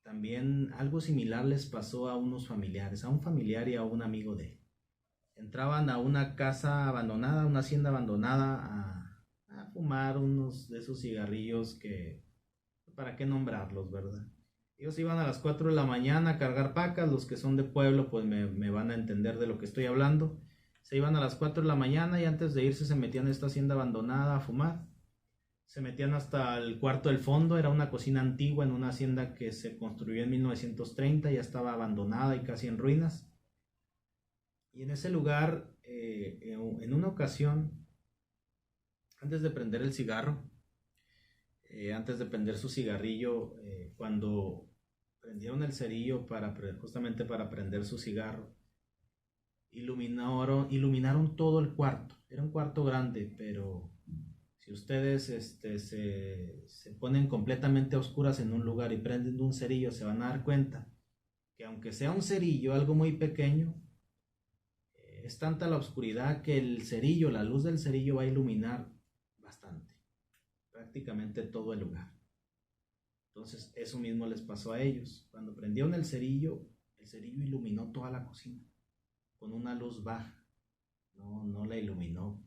también algo similar les pasó a unos familiares, a un familiar y a un amigo de él. Entraban a una casa abandonada, una hacienda abandonada, a fumar unos de esos cigarrillos que, ¿para qué nombrarlos, verdad? Ellos iban a las 4 de la mañana a cargar pacas. Los que son de pueblo pues me van a entender de lo que estoy hablando. Se iban a las 4 de la mañana y antes de irse se metían a esta hacienda abandonada a fumar. Se metían hasta el cuarto del fondo. Era una cocina antigua en una hacienda que se construyó en 1930. Ya estaba abandonada y casi en ruinas. Y en ese lugar, en una ocasión, antes de prender el cigarro, antes de prender su cigarrillo, cuando prendieron el cerillo justamente para prender su cigarro, iluminaron todo el cuarto. Era un cuarto grande, pero si ustedes se ponen completamente a oscuras en un lugar y prenden un cerillo, se van a dar cuenta que aunque sea un cerillo, algo muy pequeño, es tanta la oscuridad que el cerillo, la luz del cerillo va a iluminar bastante, prácticamente todo el lugar. Entonces eso mismo les pasó a ellos. Cuando prendieron el cerillo iluminó toda la cocina con una luz baja. No la iluminó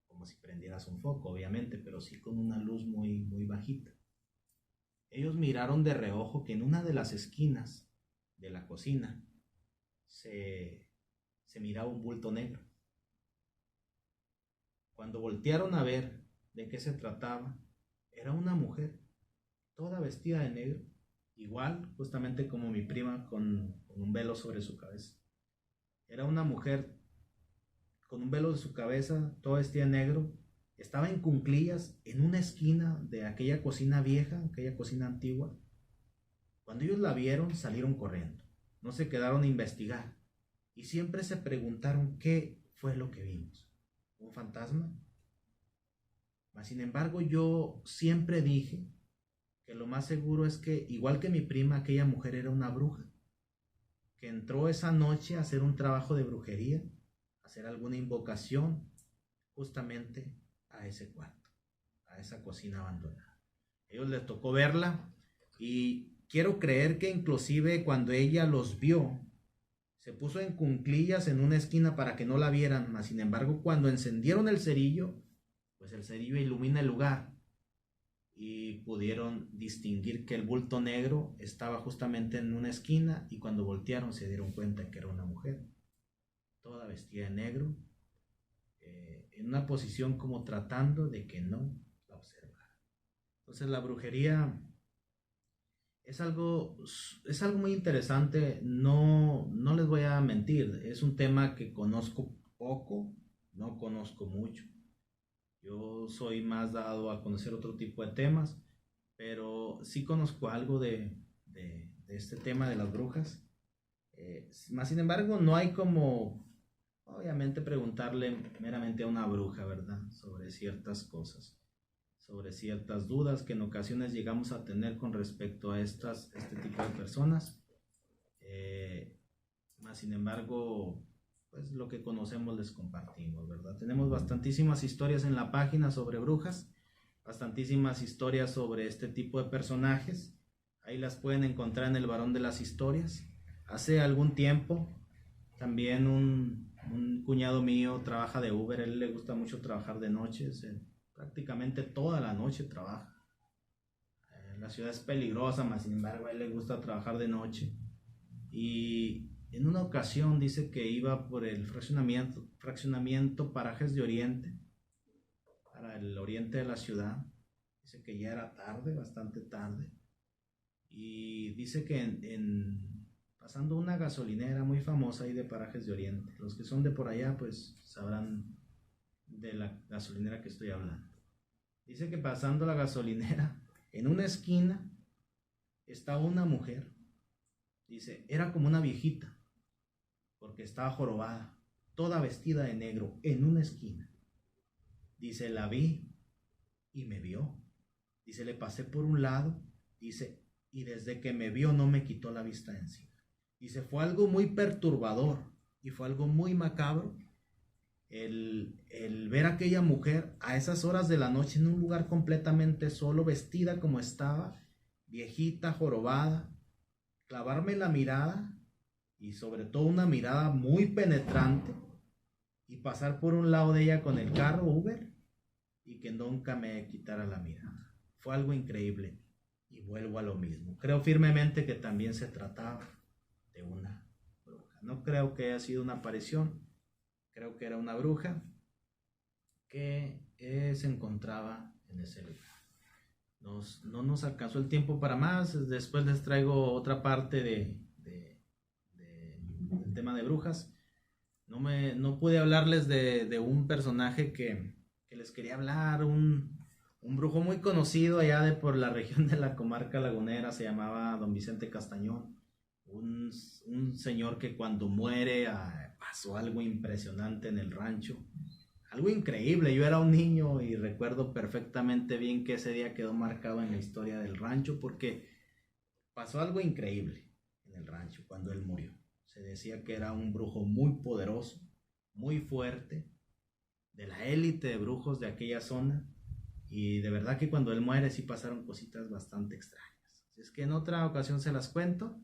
como si prendieras un foco, obviamente, pero sí con una luz muy, muy bajita. Ellos miraron de reojo que en una de las esquinas de la cocina se miraba un bulto negro. Cuando voltearon a ver de qué se trataba, era una mujer toda vestida de negro, igual justamente como mi prima, con un velo sobre su cabeza. Era una mujer con un velo de su cabeza, toda vestida de negro. Estaba en cuclillas en una esquina de aquella cocina vieja, aquella cocina antigua. Cuando ellos la vieron, salieron corriendo. No se quedaron a investigar. Y siempre se preguntaron qué fue lo que vimos. ¿Un fantasma? Mas, sin embargo, yo siempre dije que lo más seguro es que, igual que mi prima, aquella mujer era una bruja, que entró esa noche a hacer un trabajo de brujería, a hacer alguna invocación, justamente a ese cuarto, a esa cocina abandonada. A ellos les tocó verla y quiero creer que inclusive cuando ella los vio, se puso en cuclillas en una esquina para que no la vieran, mas sin embargo cuando encendieron el cerillo, pues el cerillo ilumina el lugar y pudieron distinguir que el bulto negro estaba justamente en una esquina y cuando voltearon se dieron cuenta que era una mujer, toda vestida de negro, en una posición como tratando de que no la observara. Entonces la brujería es algo muy interesante, no les voy a mentir, es un tema que conozco poco, no conozco mucho. Yo soy más dado a conocer otro tipo de temas, pero sí conozco algo de este tema de las brujas. Más sin embargo, no hay como, obviamente, preguntarle meramente a una bruja, ¿verdad? Sobre ciertas cosas, sobre ciertas dudas que en ocasiones llegamos a tener con respecto a este tipo de personas. Más sin embargo, pues lo que conocemos les compartimos, ¿verdad? Tenemos bastantísimas historias en la página sobre brujas, bastantísimas historias sobre este tipo de personajes. Ahí las pueden encontrar en el Barón de las Historias. Hace algún tiempo, también un cuñado mío trabaja de Uber. A él le gusta mucho trabajar de noche, prácticamente toda la noche trabaja. La ciudad es peligrosa, mas sin embargo a él le gusta trabajar de noche. Y en una ocasión dice que iba por el fraccionamiento Parajes de Oriente, para el oriente de la ciudad. Dice que ya era tarde, bastante tarde. Y dice que pasando una gasolinera muy famosa ahí de Parajes de Oriente, los que son de por allá pues sabrán de la gasolinera que estoy hablando. Dice que pasando la gasolinera, en una esquina estaba una mujer. Dice, era como una viejita, porque estaba jorobada, toda vestida de negro, en una esquina. Dice, la vi y me vio. Dice, le pasé por un lado, dice, y desde que me vio no me quitó la vista de encima. Dice, fue algo muy perturbador y fue algo muy macabro el ver a aquella mujer a esas horas de la noche en un lugar completamente solo, vestida como estaba, viejita, jorobada, clavarme la mirada y sobre todo una mirada muy penetrante y pasar por un lado de ella con el carro Uber y que nunca me quitara la mirada. Fue algo increíble. y vuelvo a lo mismo. Creo firmemente que también se trataba de una bruja. No creo que haya sido una aparición, creo que era una bruja que se encontraba en ese lugar. No nos alcanzó el tiempo para más. Después les traigo otra parte del tema de brujas. No pude hablarles de un personaje que les quería hablar, un brujo muy conocido allá por la región de la comarca lagunera, se llamaba Don Vicente Castañón, un señor que cuando muere pasó algo impresionante en el rancho, algo increíble. Yo era un niño y recuerdo perfectamente bien que ese día quedó marcado en la historia del rancho porque pasó algo increíble en el rancho cuando él murió. Se decía que era un brujo muy poderoso, muy fuerte, de la élite de brujos de aquella zona, y de verdad que cuando él muere sí pasaron cositas bastante extrañas. Así es que en otra ocasión se las cuento.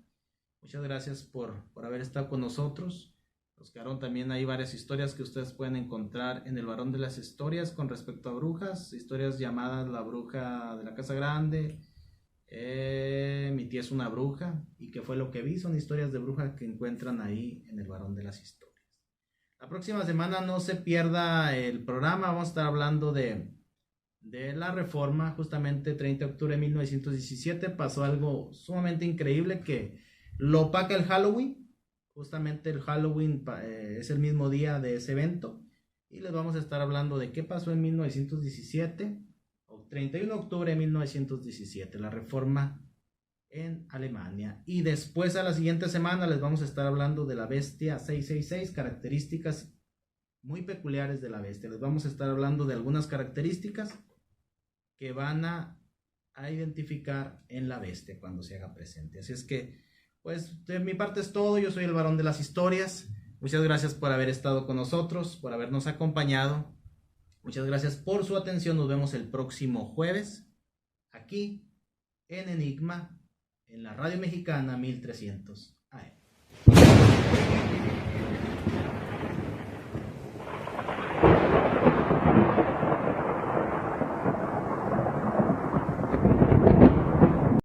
Muchas gracias por haber estado con nosotros. Buscaron también hay varias historias que ustedes pueden encontrar en el Barón de las Historias con respecto a brujas, historias llamadas La Bruja de la Casa Grande, Mi tía es una bruja y qué fue lo que vi. Son historias de brujas que encuentran ahí en el Barón de las Historias. La próxima semana no se pierda el programa, vamos a estar hablando de la Reforma. Justamente 30 de octubre de 1917 pasó algo sumamente increíble que lo opaca el Halloween. Justamente el Halloween es el mismo día de ese evento y les vamos a estar hablando de qué pasó en 1917, o 31 de octubre de 1917, la Reforma en Alemania. Y después a la siguiente semana les vamos a estar hablando de la bestia 666, características muy peculiares de la bestia. Les vamos a estar hablando de algunas características que van a identificar en la bestia cuando se haga presente. Así es que pues de mi parte es todo. Yo soy el Barón de las Historias. Muchas gracias por haber estado con nosotros, por habernos acompañado. Muchas gracias por su atención. Nos vemos el próximo jueves aquí en Enigma, en la Radio Mexicana 1300 AM.